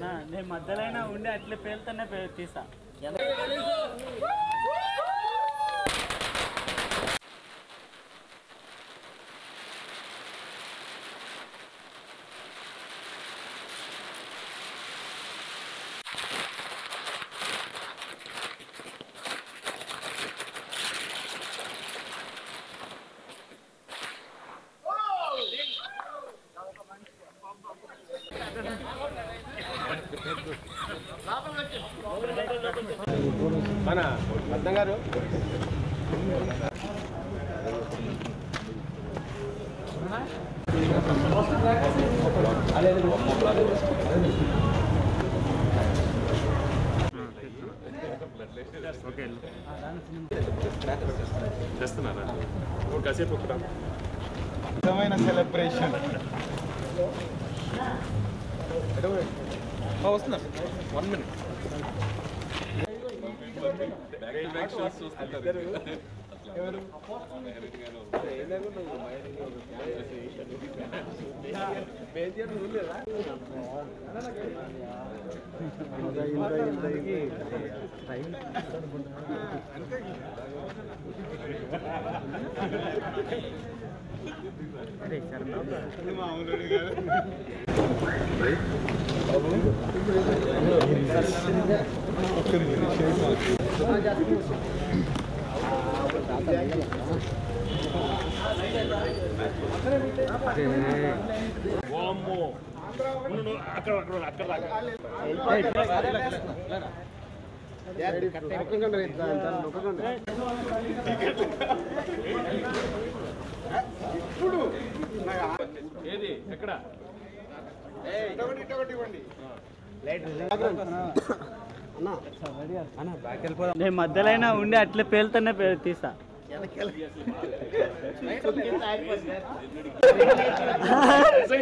నేను మధ్యలో ఉండి అట్లే పేలుతూనే తీసా. మన అర్థం గారు చేస్తున్నారా కాసేపు నిజమైన సెలబ్రేషన్ వస్తున్నా 1 minute ఏది ఎక్కడ నేను మధ్యలో ఉండి అట్లే పేలుతూనే తీసా.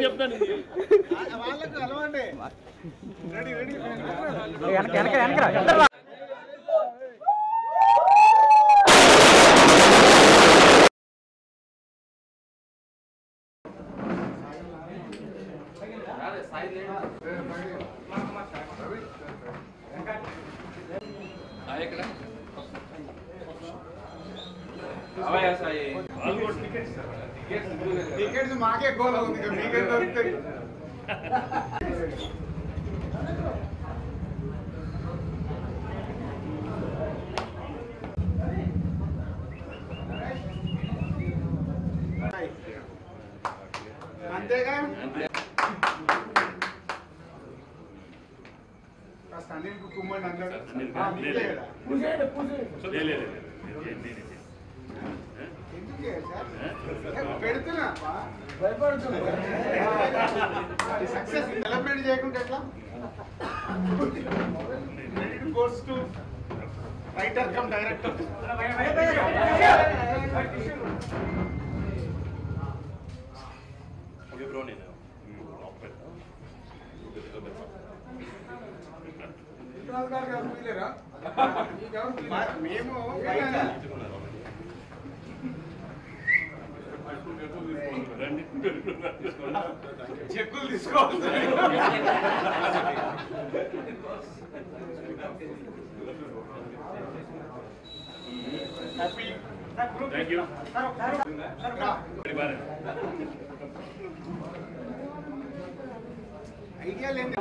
చెప్తాను టికెట్స్ మాకే గోల్ అవుతుంది మీకే దొరుకుతాయి. అంతేగా అనిల్ కుమార్ అన్నాడు పెడుతున్నా సక్సెస్ సెలబ్రేట్ చేయకుంటే ఎట్లా goes to writer cum director. మేము చెక్కులు తీసుకోవాలి. ఐడియా లేదు.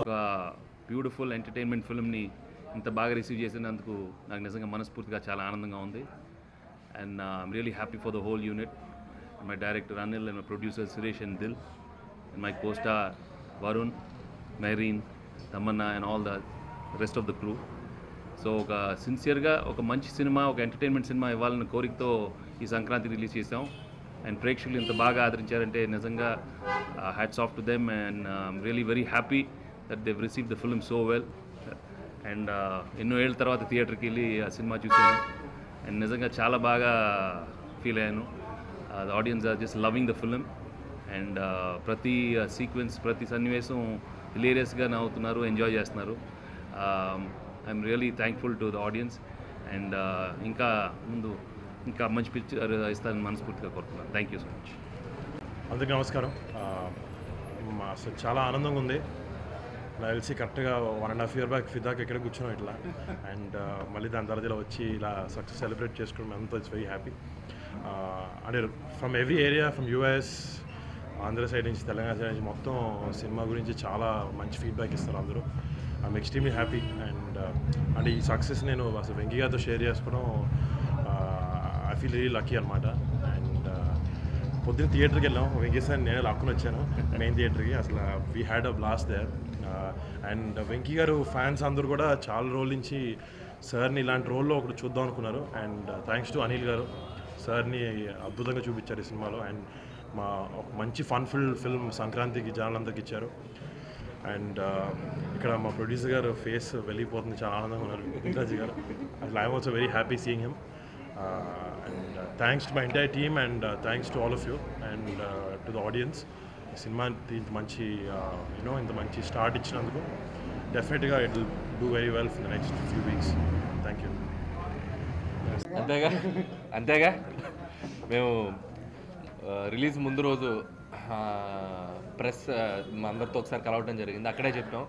ఒక బ్యూటిఫుల్ ఎంటర్టైన్మెంట్ ఫిల్మ్ని ఇంత బాగా రిసీవ్ చేసినందుకు నాకు నిజంగా మనస్ఫూర్తిగా చాలా ఆనందంగా ఉంది. And I'm really happy for the whole unit. My director Anil and my producer Suresh and Dil and my co-star Varun, Mehreen, Tamannaah and all the rest of the crew. So ఒక సిన్సియర్గా ఒక మంచి సినిమా, ఒక ఎంటర్టైన్మెంట్ సినిమా ఇవ్వాలన్న కోరికతో ఈ సంక్రాంతి రిలీజ్ చేసాం. అండ్ ప్రేక్షకులు ఇంత బాగా ఆదరించారంటే నిజంగా hats off to them. And I'm really very happy that దెవ్ receive the film so well. And ఎన్నో ఏళ్ళ తర్వాత థియేటర్కి వెళ్ళి ఆ సినిమా చూశాను. అండ్ నిజంగా చాలా బాగా ఫీల్ అయ్యాను. The audience are just loving the film and ప్రతి సీక్వెన్స్ ప్రతి సన్నివేశం హిలేరియస్గా నవ్వుతున్నారు, ఎంజాయ్ చేస్తున్నారు. I'm really thankful to the audience and ఇంకా ముందు ఇంకా మంచి పిక్చర్ ఇస్తారని మనస్ఫూర్తిగా కోరుతున్నాను. Thank you so much. అందరికీ నమస్కారం. అసలు చాలా ఆనందంగా ఉంది. నాకు తెలిసి కరెక్ట్గా 1.5 years బ్యాక్ ఫిదాకి ఎక్కడ కూర్చున్నాం ఇట్లా, అండ్ మళ్ళీ దాని తర్వాత ఇలా వచ్చి ఇలా సక్సెస్ సెలబ్రేట్ చేసుకోవడం అంతా ఇట్స్ వెరీ హ్యాపీ. అంటే from every area, from US, Andhra side నుంచి, తెలంగాణ సైడ్ నుంచి మొత్తం సినిమా గురించి చాలా మంచి ఫీడ్బ్యాక్ ఇస్తారు అందరూ. I'm extremely happy. అండ్ అంటే ఈ సక్సెస్ నేను అసలు వెంకీ గారితో షేర్ చేసుకోవడం ఐ ఫీల్ రియలీ లక్కీ అనమాట. అండ్ పొద్దున్న థియేటర్కి వెళ్ళాం, వెంకీ సార్ నేను లాక్కుని వచ్చాను మెయిన్ థియేటర్కి. అసలు we had a blast there. And Venky గారు ఫ్యాన్స్ అందరూ కూడా చాలా రోజుల నుంచి సార్ని ఇలాంటి రోల్లో ఒకటి చూద్దాం అనుకున్నారు. అండ్ థ్యాంక్స్ టు అనిల్ గారు, సార్ని అద్భుతంగా చూపించారు ఈ సినిమాలో. అండ్ మా ఒక మంచి ఫన్ఫుల్ ఫిల్మ్ సంక్రాంతికి జనాలందరికి ఇచ్చారు. అండ్ ఇక్కడ మా ప్రొడ్యూసర్ గారు ఫేస్ వెళ్ళిపోతుంది, చాలా ఆనందంగా ఉన్నారు ఇంద్రాజీ గారు. అసలు I'm also very happy seeing him. And thanks to my entire team and thanks to all of you and to the audience. Cinema ఇంత మంచి ఇంత మంచి స్టార్ట్ ఇచ్చినందుకు డెఫినెట్గా it will do very well for the next few weeks. Thank you. అంతేగా మేము release ముందు రోజు ప్రెస్ అందరితో ఒకసారి కలవడం జరిగింది. అక్కడే చెప్పాం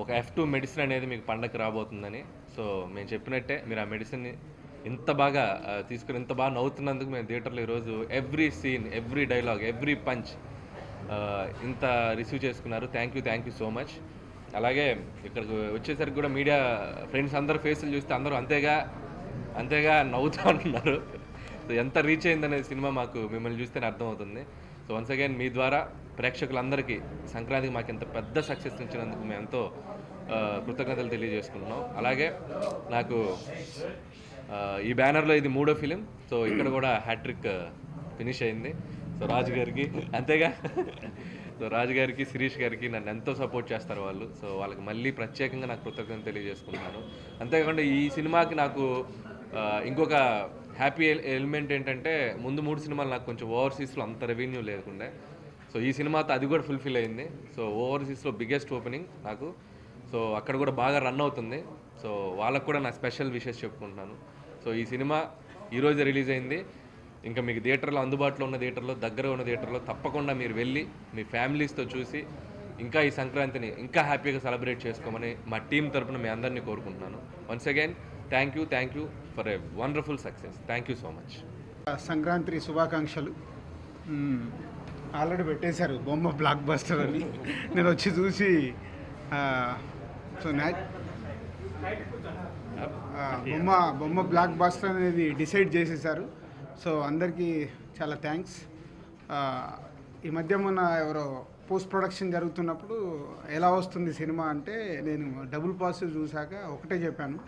ఒక F2 మెడిసిన్ అనేది మీకు పండగకి రాబోతుందని. సో మేము చెప్పినట్టే మీరు ఆ మెడిసిన్ని ఇంత బాగా తీసుకుని ఇంత బాగా నవ్వుతున్నందుకు మేము థియేటర్లో ఈరోజు every scene, every dialogue, every punch ఇంత రిసీవ్ చేసుకున్నారు. Thank you so much. అలాగే ఇక్కడికి వచ్చేసరికి కూడా మీడియా ఫ్రెండ్స్ అందరు ఫేసులు చూస్తే అందరూ అంతేగా నవ్వుతూ అంటున్నారు. సో ఎంత రీచ్ అయిందనేది సినిమా మాకు మిమ్మల్ని చూస్తేనే అర్థమవుతుంది. సో వన్స్ అగైన్ మీ ద్వారా ప్రేక్షకులందరికీ సంక్రాంతికి మాకు ఇంత పెద్ద సక్సెస్ ఇచ్చినందుకు మేము ఎంతో కృతజ్ఞతలు తెలియజేసుకుంటున్నాం. అలాగే నాకు ఈ బ్యానర్లో ఇది 3వ ఫిలిం. సో ఇక్కడ కూడా హ్యాట్రిక్ ఫినిష్ అయింది. సో రాజు గారికి అంతేగా, సో రాజు గారికి, శిరీష్ గారికి నన్ను ఎంతో సపోర్ట్ చేస్తారు వాళ్ళు. సో వాళ్ళకి మళ్ళీ ప్రత్యేకంగా నాకు కృతజ్ఞతలు తెలియజేసుకుంటున్నాను. అంతేకాకుండా ఈ సినిమాకి నాకు ఇంకొక హ్యాపీ ఎలిమెంట్ ఏంటంటే ముందు 3 సినిమాలు నాకు కొంచెం ఓవర్సీస్లో అంత రెవెన్యూ లేకుండే. సో ఈ సినిమాతో అది కూడా ఫుల్ఫిల్ అయింది. సో ఓవర్సీస్లో బిగ్గెస్ట్ ఓపెనింగ్ నాకు. సో అక్కడ కూడా బాగా రన్ అవుతుంది. సో వాళ్ళకు కూడా నా స్పెషల్ విషెస్ చెప్పుకుంటున్నాను. సో ఈ సినిమా ఈరోజు రిలీజ్ అయింది. ఇంకా మీకు థియేటర్లో అందుబాటులో ఉన్న థియేటర్లో, దగ్గర ఉన్న థియేటర్లో తప్పకుండా మీరు వెళ్ళి మీ ఫ్యామిలీస్తో చూసి ఇంకా ఈ సంక్రాంతిని ఇంకా హ్యాపీగా సెలబ్రేట్ చేసుకోమని మా టీం తరపున మీ అందరినీ కోరుకుంటున్నాను. Once again thank you for a wonderful success. Thank you so much. Sankranti శుభాకాంక్షలు. ఆల్రెడీ పెట్టేశారు బొమ్మ బ్లాక్ బస్టర్ అని. నేను వచ్చి చూసి సో బొమ్మ బ్లాక్ బస్టర్ అనేది డిసైడ్ చేసేసారు. సో అందరికీ చాలా థ్యాంక్స్. ఈ మధ్య మొన్న ఎవరో పోస్ట్ ప్రొడక్షన్ జరుగుతున్నప్పుడు ఎలా వస్తుంది సినిమా అంటే నేను డబుల్ పాజిటివ్ చూశాక ఒకటే చెప్పాను,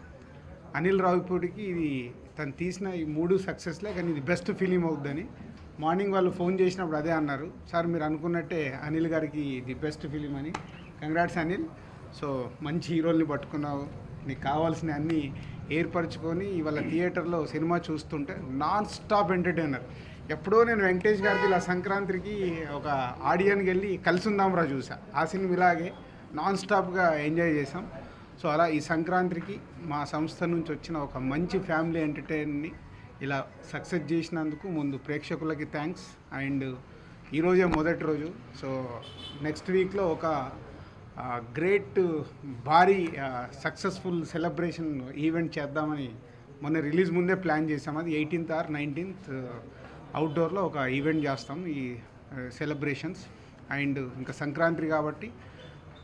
అనిల్ రావిపూడికి ఇది తను తీసిన ఈ 3 సక్సెస్లే కానీ ఇది బెస్ట్ ఫిలిం అవుద్దని. మార్నింగ్ వాళ్ళు ఫోన్ చేసినప్పుడు అదే అన్నారు, సార్ మీరు అనుకున్నట్టే అనిల్ గారికి ఇది బెస్ట్ ఫిలిం అని. కంగ్రాట్స్ అనిల్. సో మంచి హీరోల్ని పట్టుకున్నావు, నీకు కావాల్సిన అన్నీ ఏర్పరచుకొని ఇవాళ థియేటర్లో సినిమా చూస్తుంటే నాన్ స్టాప్ ఎంటర్టైనర్. ఎప్పుడో నేను వెంకటేష్ గారికి ఇలా సంక్రాంతికి ఒక ఆడియన్కి వెళ్ళి కలిసి ఉందాంరా చూసా. ఆ సినిమా ఇలాగే నాన్ స్టాప్గా ఎంజాయ్ చేసాం. సో అలా ఈ సంక్రాంతికి మా సంస్థ నుంచి వచ్చిన ఒక మంచి ఫ్యామిలీ ఎంటర్టైన్ని ఇలా సక్సెస్ చేసినందుకు ముందు ప్రేక్షకులకి థ్యాంక్స్. అండ్ ఈరోజే మొదటి రోజు. సో నెక్స్ట్ వీక్లో ఒక గ్రేట్ భారీ సక్సెస్ఫుల్ సెలబ్రేషన్ ఈవెంట్ చేద్దామని మొన్న రిలీజ్ ముందే ప్లాన్ చేసాం. అది 18th or 19th అవుట్డోర్లో ఒక ఈవెంట్ చేస్తాం ఈ సెలబ్రేషన్స్. అండ్ ఇంకా సంక్రాంతి కాబట్టి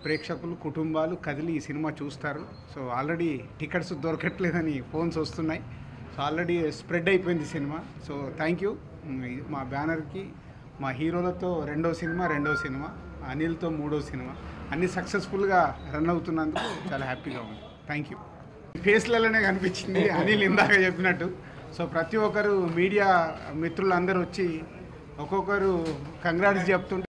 ప్రేక్షకులు, కుటుంబాలు కదిలి ఈ సినిమా చూస్తారు. సో ఆల్రెడీ టికెట్స్ దొరకట్లేదని ఫోన్స్ వస్తున్నాయి. సో ఆల్రెడీ స్ప్రెడ్ అయిపోయింది సినిమా. So thank you. మా బ్యానర్కి మా హీరోలతో రెండో సినిమా, అనిల్తో 3వ సినిమా అన్నీ సక్సెస్ఫుల్గా రన్ అవుతున్నందుకు చాలా హ్యాపీగా ఉంది. Thank you. ఫేస్లలోనే కనిపించింది అనిల్ ఇందాక చెప్పినట్టు. సో ప్రతి ఒక్కరు మీడియా మిత్రులందరూ వచ్చి ఒక్కొక్కరు కంగ్రాట్స్ చెప్తుంటే